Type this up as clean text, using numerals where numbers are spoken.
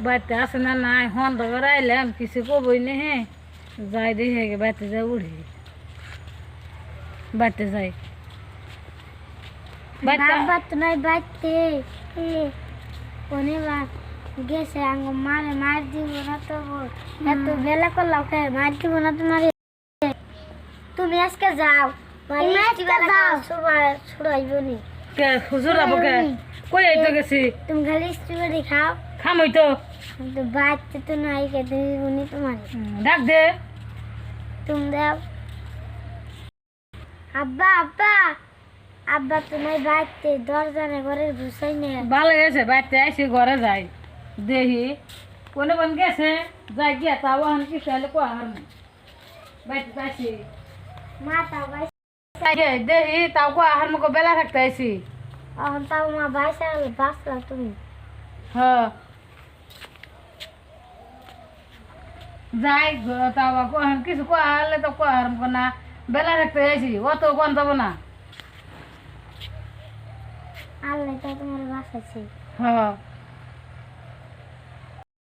বাড়িতে আসে না নাই হন ধর আইলাম কিছু কবই নে হ্যাঁ যাই দেখে বাড়িতে যাই উঠি বাড়িতে যাই বাবা তোমার বাড়িতে কোনেবার গেছে আঙ্গ মারে মার দিব না তো এত বেলা করলাম কে মার দিব না তোমার তুমি আজকে যাও ছুড়াইবনি কে হুজুর আবো কে কই আইতো গেছি তুমি খালি স্ট্রবেরি খাও খামই তো তো বাচ্চা তো নাই কে দিবনি তোমার ডাক দে তুমি দাও আব্বা আব্বা আব্বা তোমার বাড়িতে দরজানে ঘরে ঘুষাই নে ভালো গেছে বাড়িতে আইসি ঘরে যাই দেখি কোনে বন গেছে যাই গিয়া তাও আন কি চাইলে কো আর না বাড়িতে যাইছি মা তাও বাইস দেখি তাও কো আহার মকো বেলা থাকতে আইছি এখন তাও মা বাইসা বাসলা তুমি হ্যাঁ যাই তাও কো কিছু কো আলে তো কো আর মকো না বেলা থাকতে আইছি অত কোন যাব না আল্লাহ তো তোমার বাসাছে হ্যাঁ